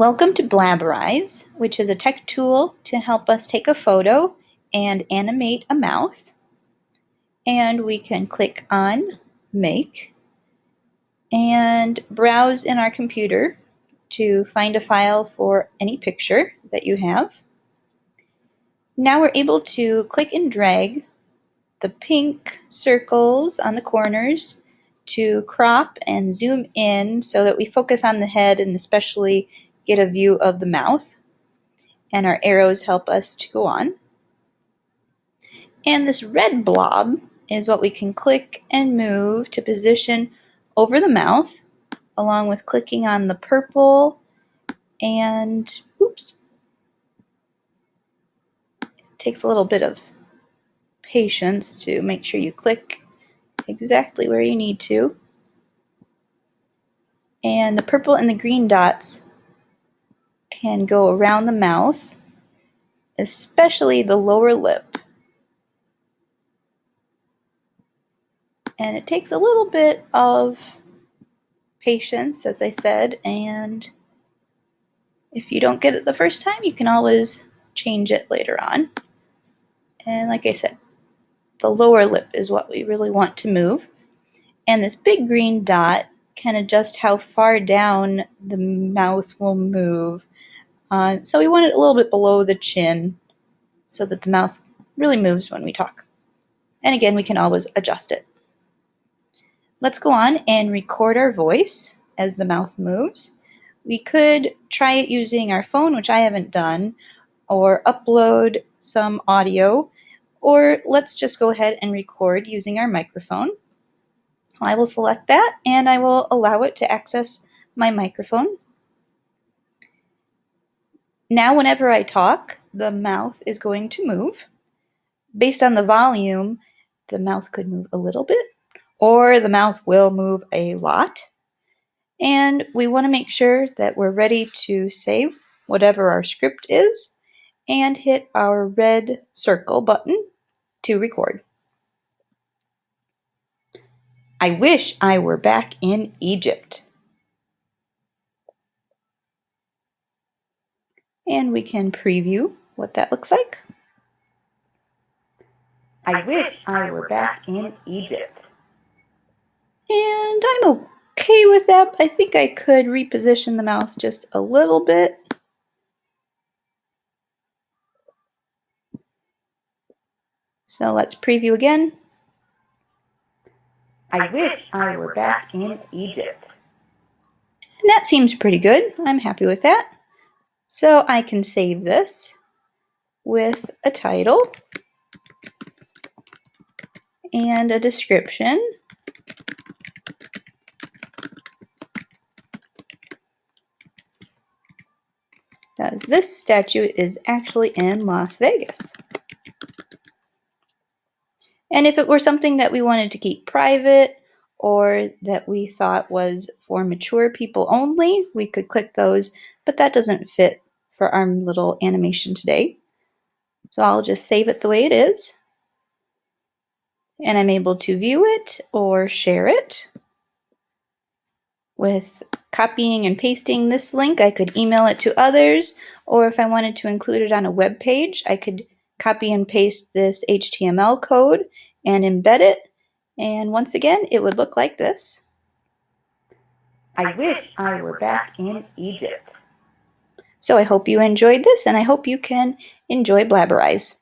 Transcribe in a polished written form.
Welcome to Blabberize, which is a tech tool to help us take a photo and animate a mouth. And we can click on Make and browse in our computer to find a file for any picture that you have. Now we're able to click and drag the pink circles on the corners to crop and zoom in so that we focus on the head and especially get a view of the mouth. And our arrows help us to go on. And this red blob is what we can click and move to position over the mouth, along with clicking on the purple and, oops, it takes a little bit of patience to make sure you click exactly where you need to. And the purple and the green dots can go around the mouth, especially the lower lip. And it takes a little bit of patience, as I said, and if you don't get it the first time, you can always change it later on. And like I said, the lower lip is what we really want to move. And this big green dot can adjust how far down the mouth will move. So we want it a little bit below the chin so that the mouth really moves when we talk. And again, we can always adjust it. Let's go on and record our voice as the mouth moves. We could try it using our phone, which I haven't done, or upload some audio, or let's just go ahead and record using our microphone. I will select that and I will allow it to access my microphone. Now whenever I talk, the mouth is going to move. Based on the volume, the mouth could move a little bit, or the mouth will move a lot. And we want to make sure that we're ready to save whatever our script is and hit our red circle button to record. I wish I were back in Egypt. And we can preview what that looks like. I wish I were back in Egypt. And I'm okay with that. I think I could reposition the mouth just a little bit. So let's preview again. I wish I were back in Egypt. And that seems pretty good. I'm happy with that. So I can save this with a title and a description. As this statue is actually in Las Vegas. And if it were something that we wanted to keep private or that we thought was for mature people only, we could click those, but that doesn't fit for our little animation today. So I'll just save it the way it is. And I'm able to view it or share it. With copying and pasting this link, I could email it to others, or if I wanted to include it on a web page, I could copy and paste this HTML code and embed it. And once again, it would look like this. I wish I were back in Egypt. So I hope you enjoyed this, and I hope you can enjoy Blabberize.